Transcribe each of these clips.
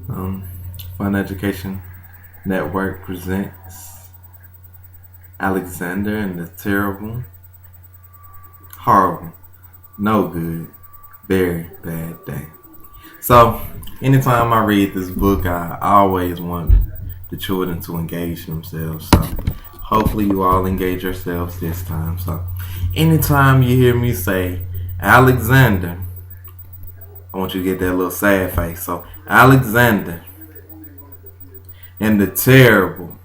Um, Fun Education Network presents Alexander and the Terrible, Horrible, No Good, Very Bad Day. So, anytime I read this book, I always want the children to engage themselves. So, hopefully, you all engage yourselves this time. So, anytime you hear me say Alexander, I want you to get that little sad face. So, Alexander and the Terrible.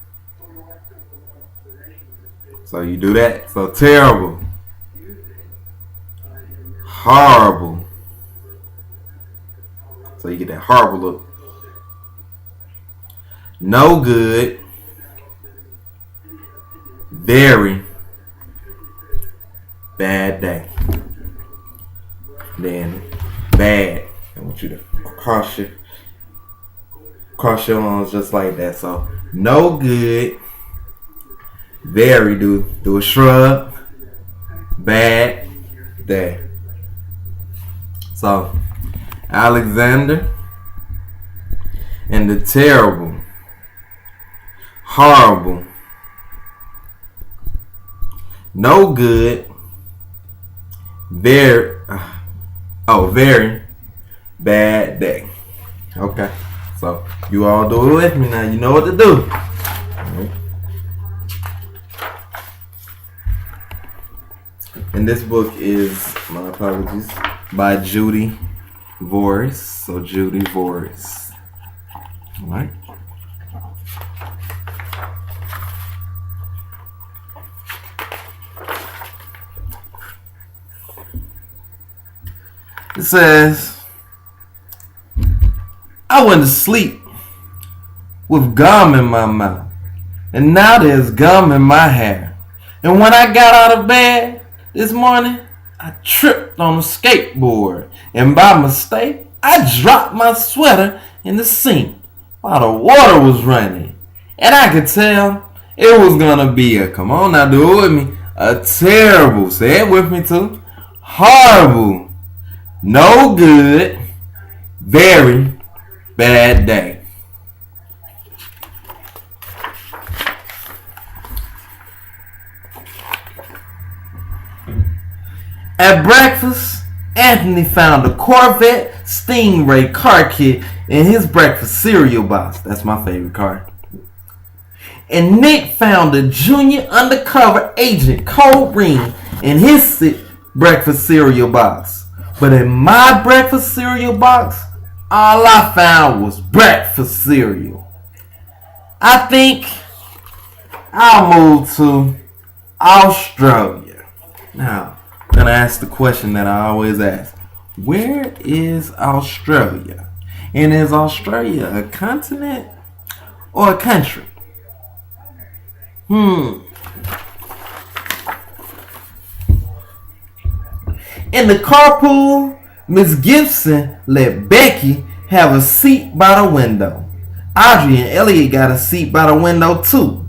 So, you do that. So, terrible, horrible. So, you get that horrible look. No good, very bad day. Then bad. I want you to cross your arms just like that. So no good, very do a shrug, bad day. So Alexander and the Terrible, Horrible, No Good, very very bad day. Okay, so you all do it with me now. You know what to do. Right. And this book is, my apologies, by Judy Vorris. So Judy Vorris. All right. It says, I went to sleep with gum in my mouth, and now there's gum in my hair. And when I got out of bed this morning, I tripped on a skateboard, and by mistake, I dropped my sweater in the sink while the water was running. And I could tell it was gonna be come on now, do it with me, a terrible, say it with me too, horrible, no good, very bad day. At breakfast, Anthony found a Corvette Stingray car kit in his breakfast cereal box. That's my favorite car. And Nick found a junior undercover agent code ring in his breakfast cereal box. But in my breakfast cereal box, all I found was breakfast cereal. I think I'll move to Australia. Now, I'm going to ask the question that I always ask. Where is Australia? And is Australia a continent or a country? In the carpool, Miss Gibson let Becky have a seat by the window. Audrey and Elliot got a seat by the window too.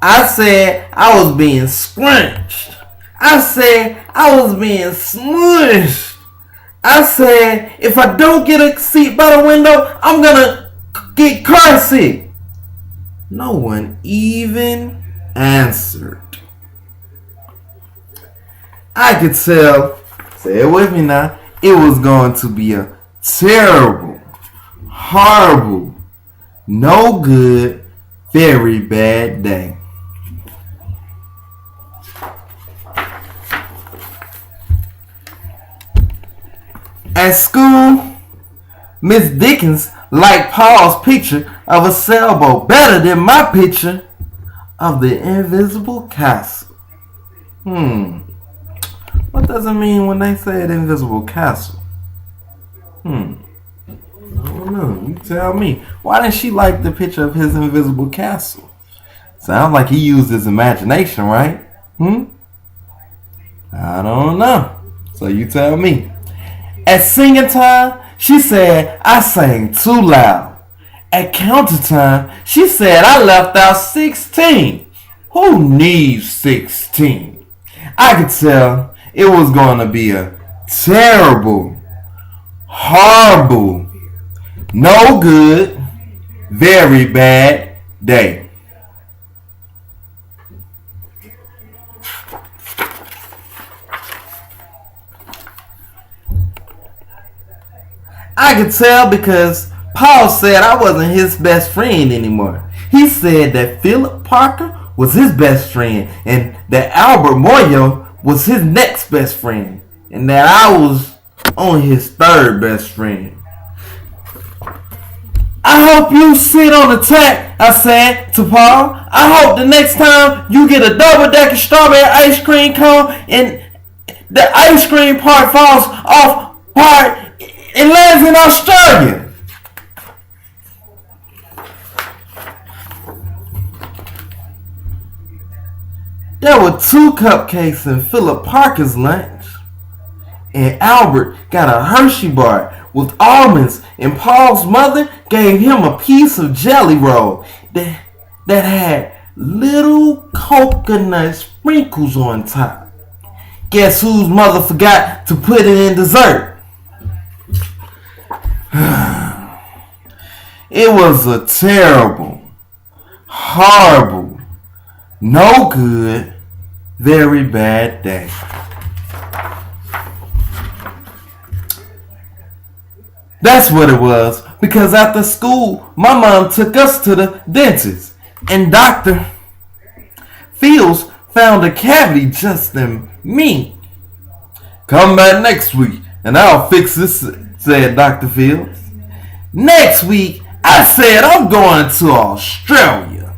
I said I was being scrunched. I said I was being smushed. I said if I don't get a seat by the window, I'm gonna get car sick. No one even answered. I could tell, say it with me now, it was going to be a terrible, horrible, no good, very bad day. At school, Miss Dickens liked Paul's picture of a sailboat better than my picture of the invisible castle. What does it mean when they say an invisible castle? I don't know. You tell me. Why didn't she like the picture of his invisible castle? Sounds like he used his imagination, right? I don't know. So you tell me. At singing time, she said I sang too loud. At counter time, she said I left out 16. Who needs 16? I could tell it was going to be a terrible, horrible, No good, very bad day. I could tell because Paul said I wasn't his best friend anymore. He said that Philip Parker was his best friend and that Albert Moyo was his next best friend and that I was only his third best friend. I hope you sit on the track, I said to Paul. I hope the next time you get a double-decker strawberry ice cream cone and the ice cream part falls off part and lands in Australia. There were 2 cupcakes in Philip Parker's lunch, and Albert got a Hershey bar with almonds, and Paul's mother gave him a piece of jelly roll that had little coconut sprinkles on top. Guess whose mother forgot to put it in dessert? It was a terrible, horrible, no good, very bad day. That's what it was, because after school, my mom took us to the dentist, and Dr. Fields found a cavity just in me. Come back next week, and I'll fix this, said Dr. Fields. Next week, I said I'm going to Australia.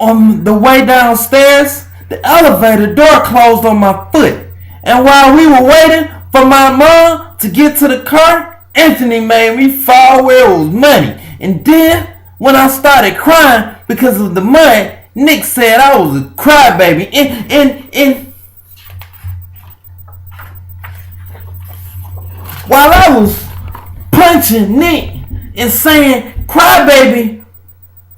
On the way downstairs, the elevator door closed on my foot. And while we were waiting for my mom to get to the car, Anthony made me fall where it was muddy. And then, when I started crying because of the mud, Nick said I was a crybaby. And while I was punching Nick and saying crybaby,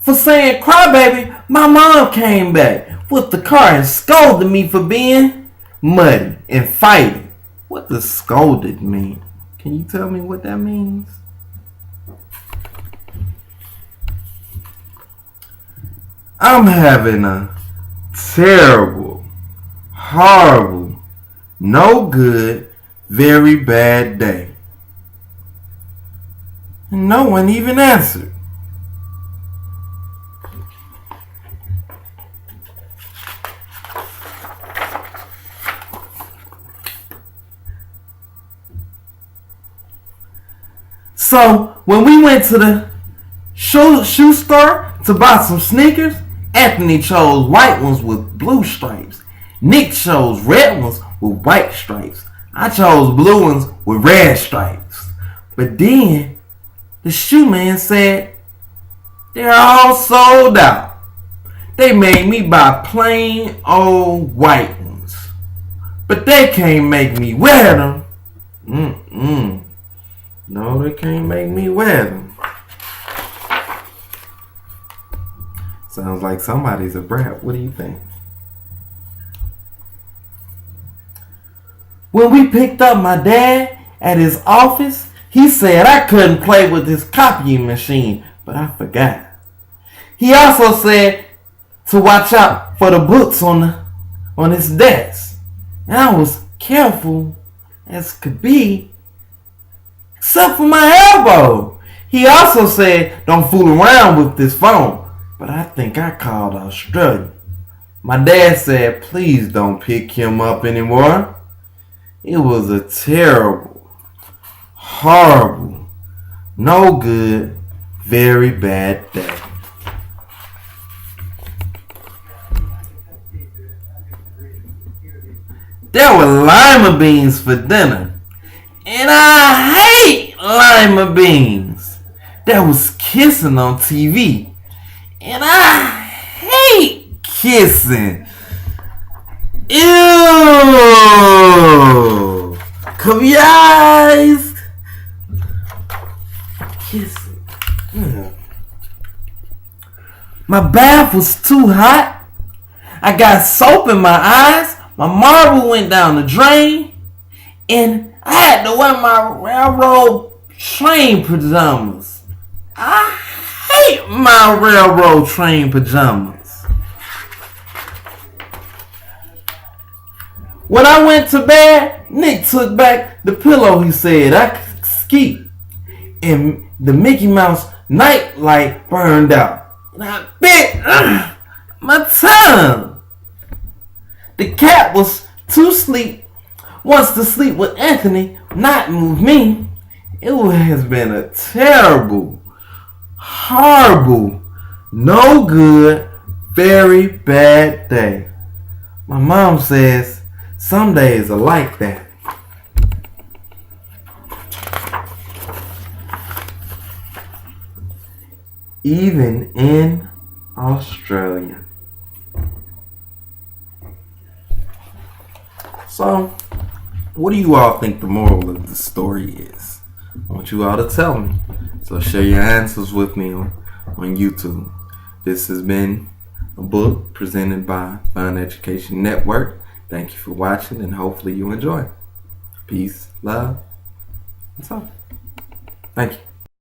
for saying crybaby, my mom came back with the car and scolded me for being muddy and fighting. What does scolded mean? Can you tell me what that means? I'm having a terrible, horrible, no good, very bad day. And no one even answered. So when we went to the shoe store to buy some sneakers, Anthony chose white ones with blue stripes. Nick chose red ones with white stripes. I chose blue ones with red stripes. But then the shoe man said, they're all sold out. They made me buy plain old white ones. But they can't make me wear them. No, they can't make me wear them. Sounds like somebody's a brat. What do you think? When we picked up my dad at his office, he said I couldn't play with his copying machine, but I forgot. He also said to watch out for the books on his desk. And I was careful as could be, except for my elbow. He also said don't fool around with this phone. But I think I called Australia. My dad said, please don't pick him up anymore. It was a terrible, horrible, no good, very bad day. There were lima beans for dinner. And I hate lima beans. There was kissing on TV. And I hate kissing. Ew! Cover your eyes. Kissing. My bath was too hot. I got soap in my eyes. My marble went down the drain, and I had to wear my railroad train pajamas. I hate my railroad train pajamas. When I went to bed, Nick took back the pillow he said I could keep, and the Mickey Mouse night light burned out. And I bit my tongue. The cat was wants to sleep with Anthony, not move me. It has been a terrible, horrible, no good, very bad day. My mom says some days are like that. Even in Australia. So, what do you all think the moral of the story is? I want you all to tell me. So share your answers with me on YouTube. This has been a book presented by Fun Education Network. Thank you for watching, and hopefully you enjoy. Peace, love, and so. Thank you.